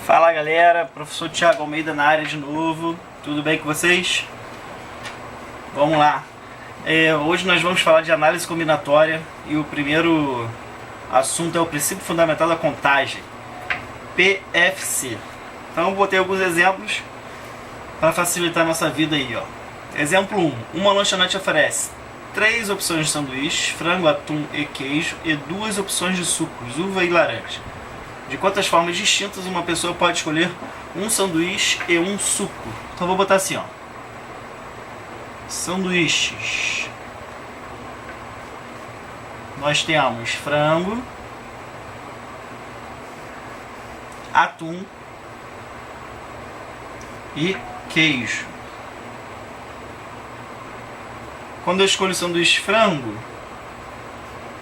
Fala galera, professor Thiago Almeida na área de novo, tudo bem com vocês? Vamos lá. Hoje nós vamos falar de análise combinatória e o primeiro assunto é o princípio fundamental da contagem, PFC. Então eu botei alguns exemplos para facilitar a nossa vida aí, ó. Exemplo 1. Uma lanchonete oferece 3 opções de sanduíche, frango, atum e queijo e 2 opções de sucos, uva e laranja. De quantas formas distintas uma pessoa pode escolher um sanduíche e um suco? Então vou botar assim, ó. Sanduíches. Nós temos frango, atum e queijo. Quando eu escolho o sanduíche frango,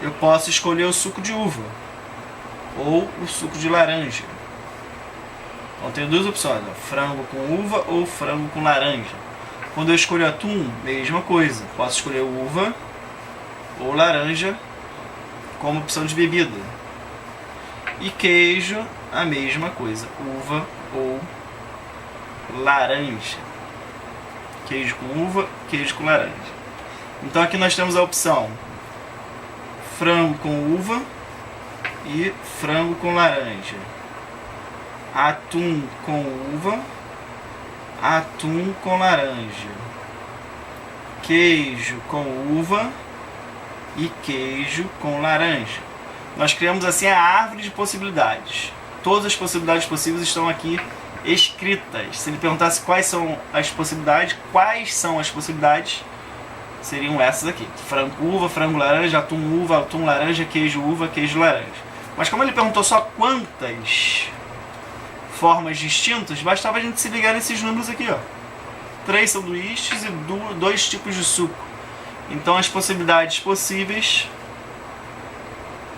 eu posso escolher o suco de uva ou o suco de laranja. Então tem duas opções, ó, frango com uva ou frango com laranja. Quando eu escolho atum, mesma coisa, posso escolher uva ou laranja como opção de bebida. E queijo, a mesma coisa, uva ou laranja. Queijo com uva, queijo com laranja. Então aqui nós temos a opção frango com uva e frango com laranja, atum com uva, atum com laranja, queijo com uva e queijo com laranja. Nós criamos assim a árvore de possibilidades. Todas as possibilidades possíveis estão aqui escritas. Se ele perguntasse quais são as possibilidades, seriam essas aqui: frango uva, frango laranja, atum uva, atum laranja, queijo uva, queijo laranja. Mas como ele perguntou só quantas formas distintas, bastava a gente se ligar nesses números aqui, ó. 3 sanduíches e 2 tipos de suco. Então as possibilidades possíveis,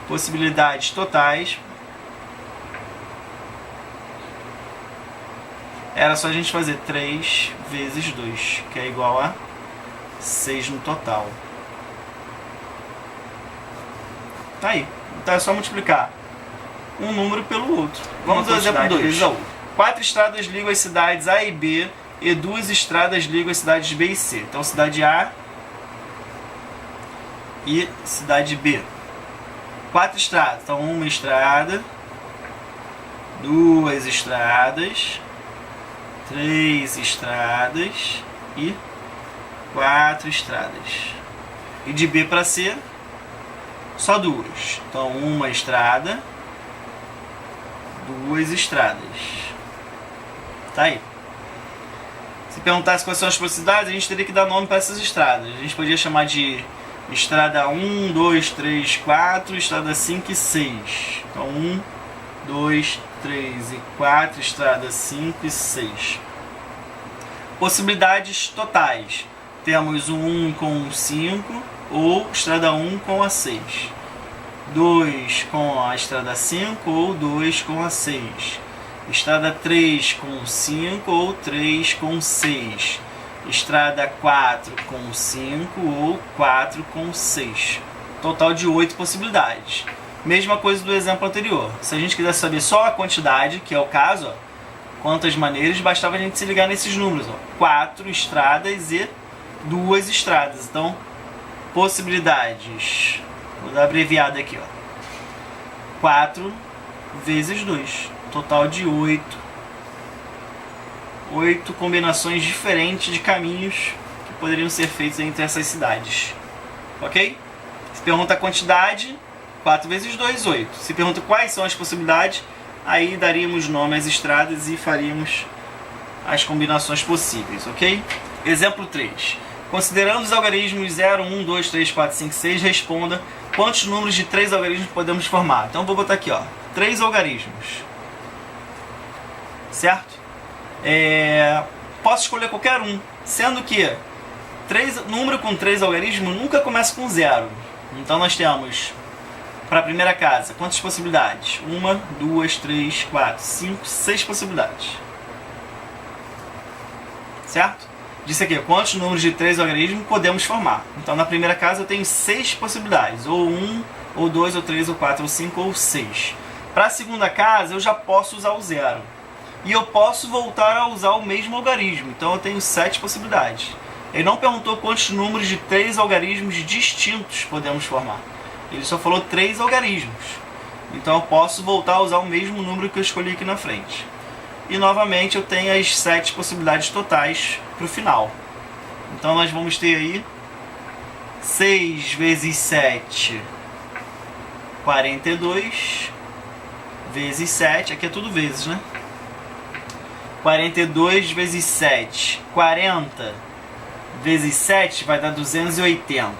possibilidades totais, era só a gente fazer 3 vezes 2, que é igual a 6 no total. Tá aí. Então é só multiplicar um número pelo outro. Vamos ao exemplo 2. 4 estradas ligam as cidades A e B e 2 estradas ligam as cidades B e C. Então cidade A e cidade B. 4 estradas. Então uma estrada, 2 estradas, 3 estradas e 4 estradas. E de B para C, só 2. Então uma estrada, 2 estradas. Tá aí. Se perguntasse quais são as possibilidades, a gente teria que dar nome para essas estradas. A gente podia chamar de estrada 1, 2, 3, 4, estrada 5 e 6. Então 1, 2, 3 e 4, estrada 5 e 6. Possibilidades totais. Temos o 1 com 5 ou estrada 1 com a 6. 2 com a estrada 5 ou 2 com a 6. Estrada 3 com 5 ou 3 com 6. Estrada 4 com 5 ou 4 com 6. Total de 8 possibilidades. Mesma coisa do exemplo anterior. Se a gente quiser saber só a quantidade, que é o caso, ó, quantas maneiras, bastava a gente se ligar nesses números. Ó, 4 estradas e 2 estradas. Então, possibilidades. Vou dar abreviado aqui, ó. 4 vezes 2. Total de 8. 8 combinações diferentes de caminhos que poderiam ser feitos entre essas cidades. Ok? Se pergunta a quantidade, 4 vezes 2, 8. Se pergunta quais são as possibilidades, aí daríamos nome às estradas e faríamos as combinações possíveis. Ok? Exemplo 3. Considerando os algarismos 0, 1, 2, 3, 4, 5, 6, responda quantos números de 3 algarismos podemos formar. Então vou botar aqui, ó, 3 algarismos. Certo? Posso escolher qualquer um, sendo que número com 3 algarismos nunca começa com 0. Então nós temos, para a primeira casa, quantas possibilidades? 1, 2, 3, 4, 5, 6 possibilidades. Certo? Disse aqui, quantos números de 3 algarismos podemos formar. Então na primeira casa eu tenho 6 possibilidades, ou 1, ou 2, ou 3, ou 4, ou 5, ou 6. Para a segunda casa eu já posso usar o 0. e eu posso voltar a usar o mesmo algarismo. Então eu tenho 7 possibilidades. Ele não perguntou quantos números de 3 algarismos distintos podemos formar. Ele só falou 3 algarismos. Então eu posso voltar a usar o mesmo número que eu escolhi aqui na frente. E novamente eu tenho as 7 possibilidades totais para o final. Então nós vamos ter aí 6 vezes 7, 42, vezes 7, aqui é tudo vezes, né? 42 vezes 7, 40, vezes 7 vai dar 280.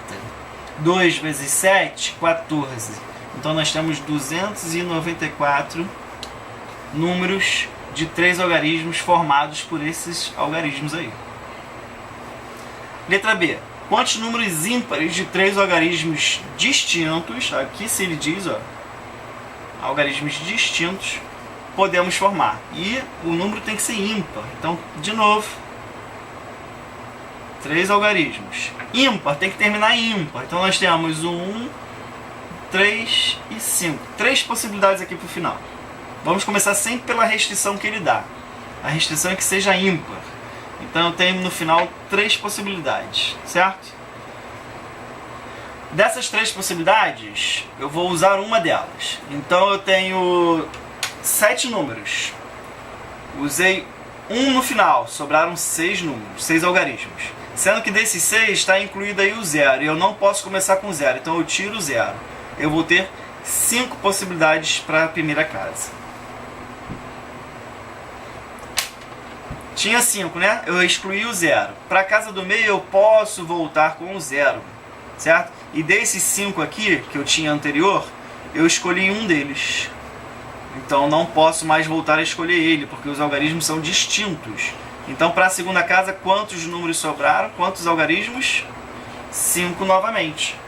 2 vezes 7, 14. Então nós temos 294 números de 3 algarismos formados por esses algarismos aí. Letra B. Quantos números ímpares de 3 algarismos distintos, aqui se ele diz, ó, algarismos distintos, podemos formar? E o número tem que ser ímpar. Então, de novo, 3 algarismos. Ímpar tem que terminar em ímpar. Então nós temos 1, 3 e 5. 3 possibilidades aqui para o final. Vamos começar sempre pela restrição que ele dá. A restrição é que seja ímpar. Então eu tenho no final 3 possibilidades, certo? Dessas 3 possibilidades, eu vou usar uma delas. Então eu tenho 7 números. Usei 1 no final, sobraram 6 números, 6 algarismos. Sendo que desses 6 está incluído aí o 0, e eu não posso começar com 0, então eu tiro o 0. Eu vou ter 5 possibilidades para a primeira casa. Tinha 5, né? Eu excluí o 0. Para a casa do meio eu posso voltar com o 0, certo? E desses 5 aqui, que eu tinha anterior, eu escolhi um deles. Então não posso mais voltar a escolher ele, porque os algarismos são distintos. Então para a segunda casa, quantos números sobraram? Quantos algarismos? 5 novamente.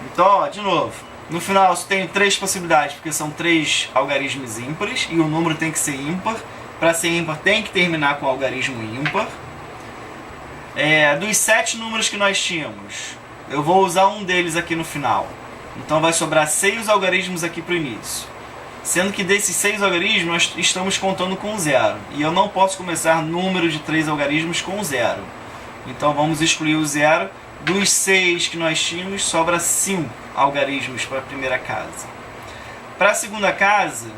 Então, ó, de novo, no final eu tenho 3 possibilidades, porque são 3 algarismos ímpares, e o número tem que ser ímpar. Para ser ímpar tem que terminar com algarismo ímpar. Dos 7 números que nós tínhamos, eu vou usar um deles aqui no final. Então vai sobrar 6 algarismos aqui para o início. Sendo que desses 6 algarismos nós estamos contando com 0. E eu não posso começar número de 3 algarismos com 0. Então vamos excluir o 0. Dos 6 que nós tínhamos, sobra 5 algarismos para a primeira casa. Para a segunda casa,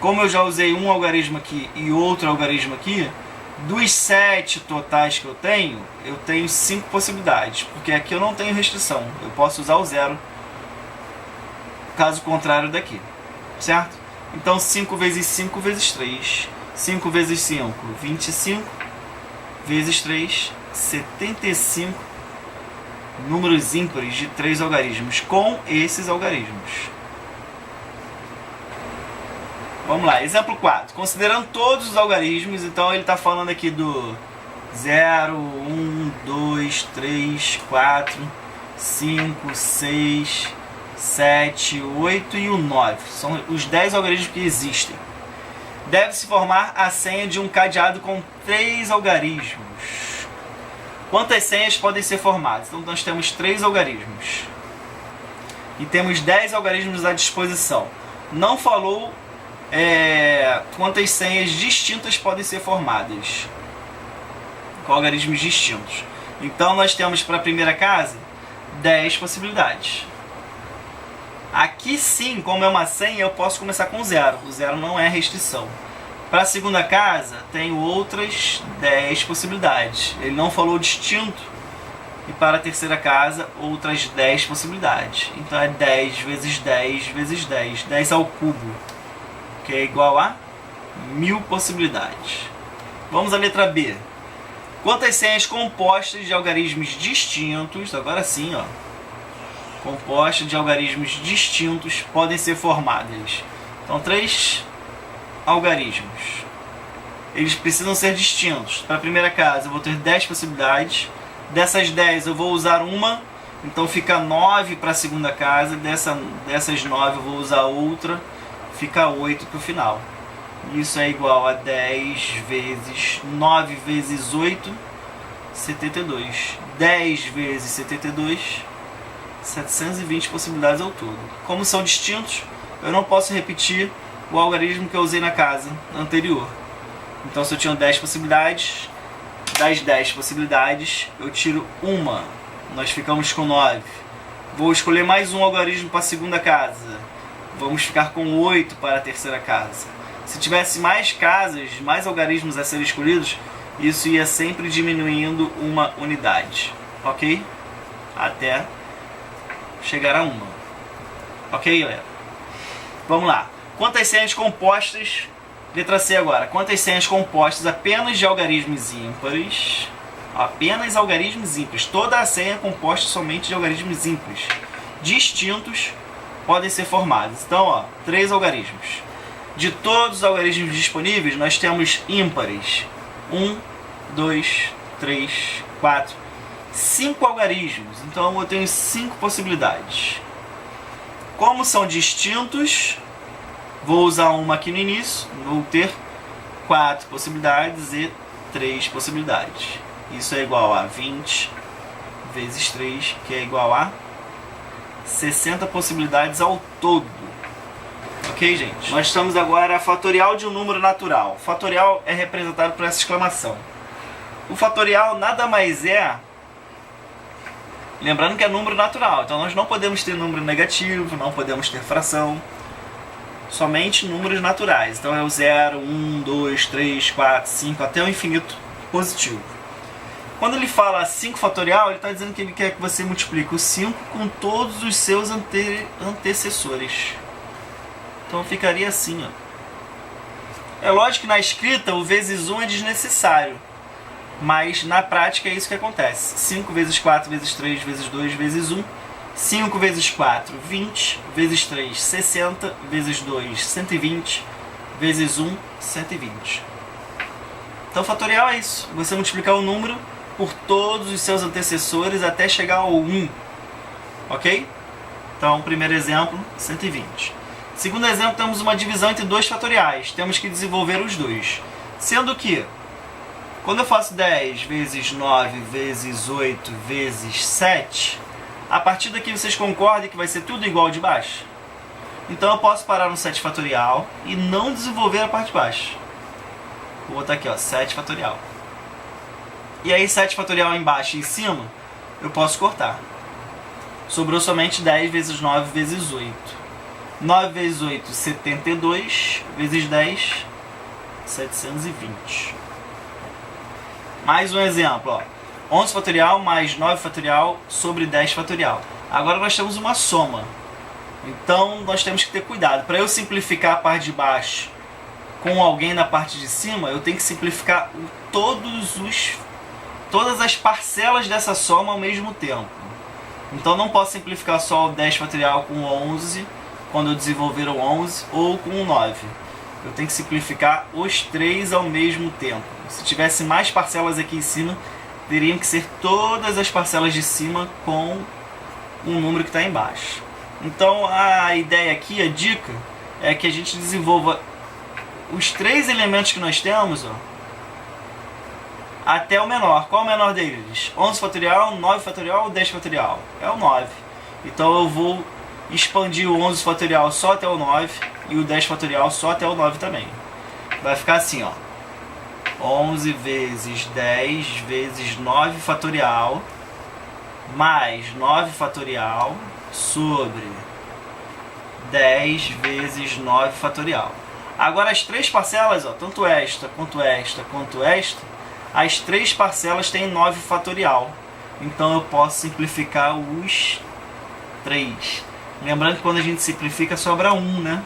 como eu já usei um algarismo aqui e outro algarismo aqui, dos 7 totais que eu tenho 5 possibilidades. Porque aqui eu não tenho restrição. Eu posso usar o 0. Caso contrário daqui. Certo? Então 5 vezes 5 vezes 3. 5 vezes 5, 25. Vezes 3, 75 números ímpares de 3 algarismos com esses algarismos. Vamos lá, exemplo 4. Considerando todos os algarismos, então ele está falando aqui do 0, 1, 2, 3, 4, 5, 6... 7, 8 e o 9. São os 10 algarismos que existem. Deve-se formar a senha de um cadeado com 3 algarismos. Quantas senhas podem ser formadas? Então nós temos 3 algarismos. E temos 10 algarismos à disposição. Não falou quantas senhas distintas podem ser formadas. Com algarismos distintos. Então nós temos para a primeira casa 10 possibilidades. Aqui sim, como é uma senha, eu posso começar com 0. O 0 não é restrição. Para a segunda casa, tenho outras 10 possibilidades. Ele não falou distinto. E para a terceira casa, outras 10 possibilidades. Então é 10 vezes 10 vezes 10. 10 ao cubo, que é igual a 1000 possibilidades. Vamos à letra B. Quantas senhas compostas de algarismos distintos, agora sim, ó, compostas de algarismos distintos podem ser formadas? Então, 3 algarismos. Eles precisam ser distintos. Para a primeira casa, eu vou ter 10 possibilidades. Dessas 10, eu vou usar uma. Então, fica 9 para a segunda casa. Dessas 9, eu vou usar outra. Fica 8 para o final. Isso é igual a 10 vezes 9 vezes 8, 72. 10 vezes 72... 720 possibilidades ao todo. Como são distintos, eu não posso repetir o algarismo que eu usei na casa anterior. Então se eu tinha 10 possibilidades, das 10 possibilidades eu tiro uma, nós ficamos com 9. Vou escolher mais um algarismo para a segunda casa, vamos ficar com 8 para a terceira casa. Se tivesse mais casas, mais algarismos a serem escolhidos, isso ia sempre diminuindo uma unidade, ok? Até chegar a uma. Ok, galera? Vamos lá. Quantas senhas compostas... Letra C agora. Quantas senhas compostas apenas de algarismos ímpares... Apenas algarismos ímpares. Toda a senha é composta somente de algarismos ímpares distintos podem ser formadas. Então, ó, 3 algarismos. De todos os algarismos disponíveis, nós temos ímpares. 1, 2, 3, 4, 5 algarismos. Então eu tenho 5 possibilidades. Como são distintos, vou usar uma aqui no início. Vou ter 4 possibilidades e 3 possibilidades. Isso é igual a 20 vezes 3, que é igual a 60 possibilidades ao todo. Ok, gente? Nós estamos agora a fatorial de um número natural. O fatorial é representado por essa exclamação. O fatorial nada mais é... Lembrando que é número natural. Então nós não podemos ter número negativo, não podemos ter fração. Somente números naturais. Então é o 0, 1, 2, 3, 4, 5, até o infinito positivo. Quando ele fala 5 fatorial, ele está dizendo que ele quer que você multiplique o 5 com todos os seus antecessores. Então ficaria assim, ó. É lógico que na escrita o vezes 1 é desnecessário, mas na prática é isso que acontece. 5 vezes 4 vezes 3 vezes 2 vezes 1. 5 vezes 4, 20. Vezes 3, 60. Vezes 2, 120. Vezes 1, 120. Então fatorial é isso. Você multiplicar o número por todos os seus antecessores até chegar ao 1. Ok? Então, primeiro exemplo, 120. Segundo exemplo, temos uma divisão entre 2 fatoriais. Temos que desenvolver os dois. Sendo que, quando eu faço 10 vezes 9 vezes 8 vezes 7, a partir daqui vocês concordam que vai ser tudo igual de baixo? Então eu posso parar no 7 fatorial e não desenvolver a parte de baixo. Vou botar aqui, ó, 7 fatorial. E aí 7 fatorial embaixo e em cima, eu posso cortar. Sobrou somente 10 vezes 9 vezes 8. 9 vezes 8, 72. Vezes 10, 720. Mais um exemplo, ó. 11 fatorial mais 9 fatorial sobre 10 fatorial. Agora nós temos uma soma. Então nós temos que ter cuidado. Para eu simplificar a parte de baixo com alguém na parte de cima, eu tenho que simplificar todas as parcelas dessa soma ao mesmo tempo. Então não posso simplificar só o 10 fatorial com o 11, quando eu desenvolver o 11, ou com o 9. Eu tenho que simplificar os 3 ao mesmo tempo. Se tivesse mais parcelas aqui em cima, teriam que ser todas as parcelas de cima com o número que está embaixo. Então a ideia aqui, a dica, é que a gente desenvolva os 3 elementos que nós temos, ó, até o menor. Qual é o menor deles? 11 fatorial, 9 fatorial ou 10 fatorial? É o 9. Então eu vou expandir o 11 fatorial só até o 9 e o 10 fatorial só até o 9 também. Vai ficar assim, ó. 11 vezes 10 vezes 9 fatorial mais 9 fatorial sobre 10 vezes 9 fatorial. Agora as 3 parcelas, ó, tanto esta, quanto esta, quanto esta, as 3 parcelas têm 9 fatorial. Então eu posso simplificar os 3. Lembrando que quando a gente simplifica sobra 1, né?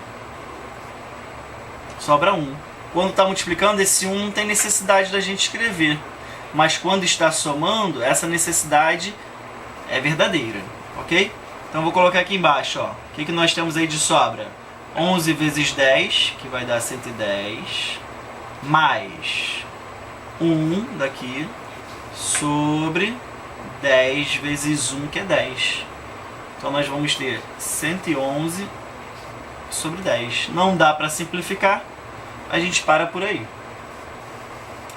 Sobra 1. Quando está multiplicando, esse 1 não tem necessidade da gente escrever. Mas quando está somando, essa necessidade é verdadeira. Ok? Então vou colocar aqui embaixo, ó. O que nós temos aí de sobra? 11 vezes 10, que vai dar 110, mais 1 daqui, sobre 10 vezes 1, que é 10. Então nós vamos ter 111 sobre 10. Não dá para simplificar, a gente para por aí.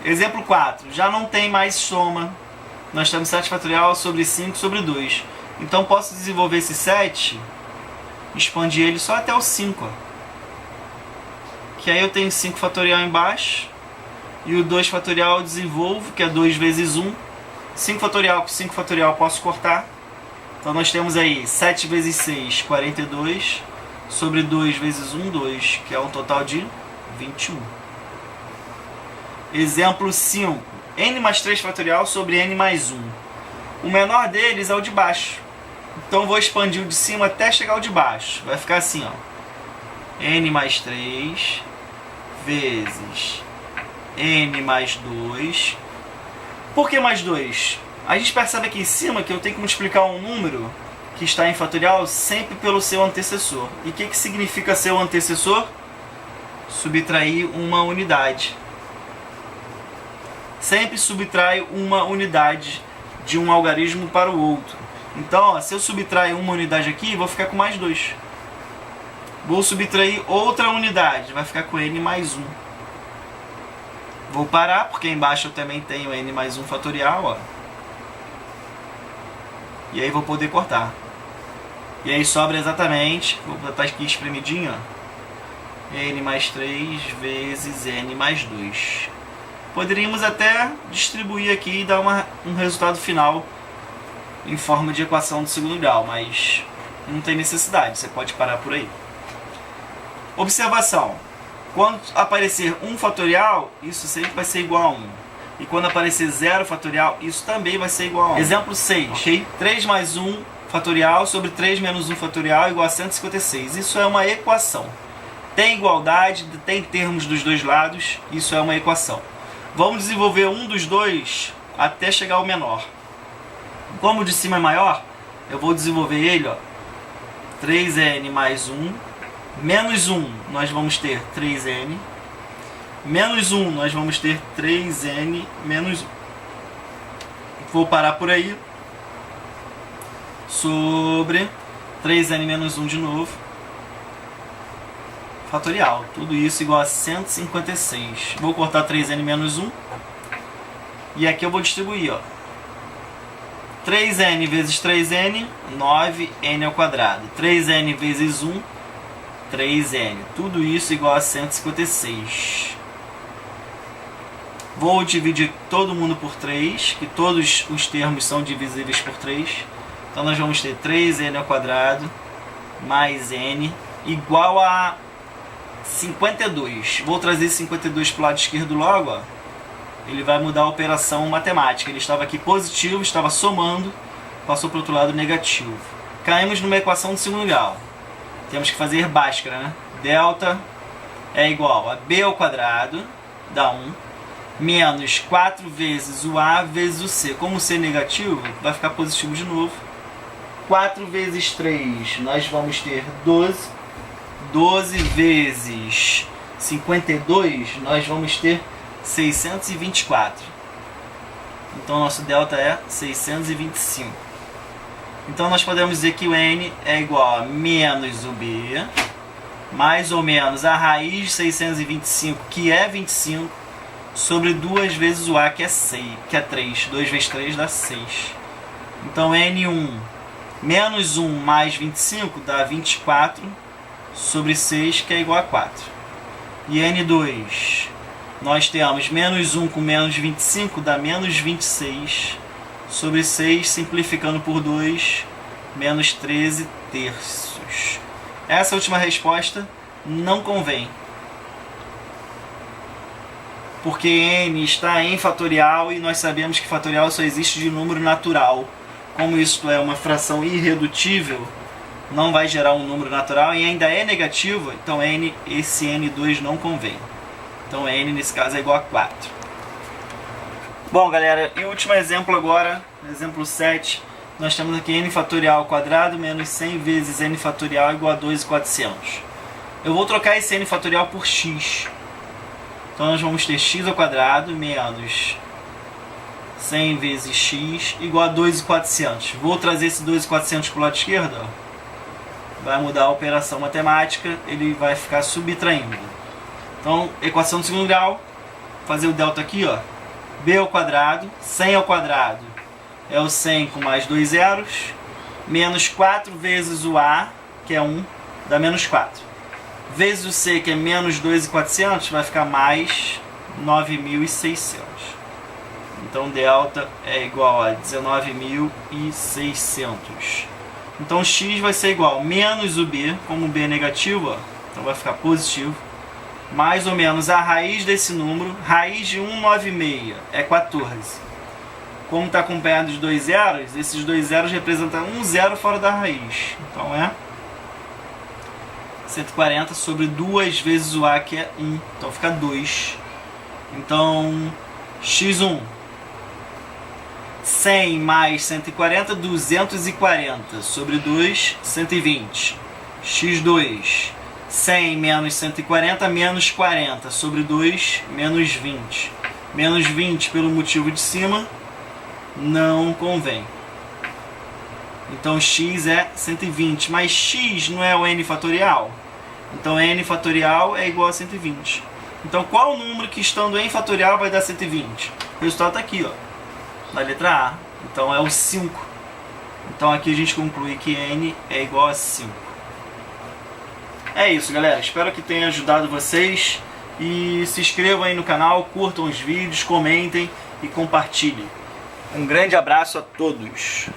Exemplo 4. Já não tem mais soma. Nós temos 7 fatorial sobre 5 sobre 2. Então posso desenvolver esse 7, expandir ele só até o 5. Ó. Que aí eu tenho 5 fatorial embaixo. E o 2 fatorial eu desenvolvo, que é 2 vezes 1. 5 fatorial com 5 fatorial posso cortar. Então nós temos aí 7 vezes 6, 42. Sobre 2 vezes 1, 2. Que é um total de 21. Exemplo 5. N mais 3 fatorial sobre N mais 1. O menor deles é o de baixo. Então vou expandir o de cima até chegar ao de baixo. Vai ficar assim, ó. N mais 3 vezes N mais 2. Por que mais 2? A gente percebe aqui em cima que eu tenho que multiplicar um número que está em fatorial sempre pelo seu antecessor. E o que significa seu antecessor? Subtrair uma unidade. Sempre subtrai uma unidade de um algarismo para o outro. Então, ó, se eu subtrair uma unidade aqui, vou ficar com mais 2. Vou subtrair outra unidade, vai ficar com N mais 1. Vou parar, porque embaixo eu também tenho N mais 1 fatorial, ó. E aí vou poder cortar. E aí sobra exatamente, vou botar aqui espremidinho, ó. N mais 3 vezes N mais 2. Poderíamos até distribuir aqui e dar um resultado final em forma de equação do segundo grau, mas não tem necessidade, você pode parar por aí. Observação: quando aparecer 1 fatorial, isso sempre vai ser igual a 1. E quando aparecer 0 fatorial, isso também vai ser igual a 1. Exemplo 6. Okay? 3 mais 1 fatorial sobre 3 menos 1 fatorial igual a 156. Isso é uma equação. Tem igualdade, tem termos dos dois lados, isso é uma equação. Vamos desenvolver um dos dois até chegar ao menor. Como o de cima é maior, eu vou desenvolver ele, ó. 3n mais 1, menos 1, nós vamos ter 3n. Menos 1, nós vamos ter 3n menos 1. Vou parar por aí. Sobre 3n menos 1 de novo. Fatorial. Tudo isso igual a 156. Vou cortar 3n menos 1. E aqui eu vou distribuir, ó. 3n vezes 3n, 9n ao quadrado. 3n vezes 1, 3n. Tudo isso igual a 156. Vou dividir todo mundo por 3, que todos os termos são divisíveis por 3. Então nós vamos ter 3n ao quadrado mais n igual a 52. Vou trazer 52 para o lado esquerdo logo, ó. Ele vai mudar a operação matemática. Ele estava aqui positivo, estava somando, passou para o outro lado negativo. Caímos numa equação de segundo grau. Temos que fazer Bhaskara, né? Delta é igual a b ao quadrado, dá 1, menos 4 vezes o a vezes o c. Como o c é negativo, vai ficar positivo de novo. 4 vezes 3, nós vamos ter 12. 12 vezes 52, nós vamos ter 624. Então nosso delta é 625. Então nós podemos dizer que o n é igual a menos o b, mais ou menos a raiz de 625, que é 25, sobre 2 vezes o a, que é 6, que é 3. 2 vezes 3 dá 6. Então n1 menos 1 mais 25 dá 24 sobre 6, que é igual a 4. E n2, nós temos menos 1 com menos 25 dá menos 26 sobre 6, simplificando por 2, menos 13 terços. Essa última resposta não convém, porque n está em fatorial e nós sabemos que fatorial só existe de número natural. Como isto é uma fração irredutível, não vai gerar um número natural e ainda é negativo, então n, esse n2 não convém. Então n nesse caso é igual a 4. Bom, galera, e o último exemplo agora, exemplo 7, nós temos aqui n fatorial ao quadrado menos 100 vezes n fatorial igual a 2.400. Eu vou trocar esse n fatorial por x. Então nós vamos ter x ao quadrado menos 100 vezes x igual a 2.400. Vou trazer esse 2.400 para o lado esquerdo, ó. Vai mudar a operação matemática, ele vai ficar subtraindo. Então, equação do segundo grau, fazer o delta aqui, ó. B ao quadrado, 100 ao quadrado é o 100 com mais 2 zeros, menos 4 vezes o a, que é 1, dá menos 4. vezes o C, que é menos 2.400, vai ficar mais 9.600. Então delta é igual a 19.600. Então x vai ser igual a menos o b, como o b é negativo, ó, então vai ficar positivo, mais ou menos a raiz desse número. Raiz de 196 é 14. Como está acompanhado de dois zeros, esses dois zeros representam um zero fora da raiz. Então é 140 sobre 2 vezes o a, que é 1. Então fica 2. Então x1, 100 mais 140, 240 sobre 2, 120. x2, 100 menos 140, menos 40 sobre 2, menos 20. Menos 20 pelo motivo de cima não convém. Então x é 120, mas x não é o n fatorial? Então n fatorial é igual a 120. Então qual o número que estando em fatorial vai dar 120? O resultado está aqui, ó, na letra A. Então é o 5. Então aqui a gente conclui que n é igual a 5. É isso, galera. Espero que tenha ajudado vocês. E se inscrevam aí no canal, curtam os vídeos, comentem e compartilhem. Um grande abraço a todos.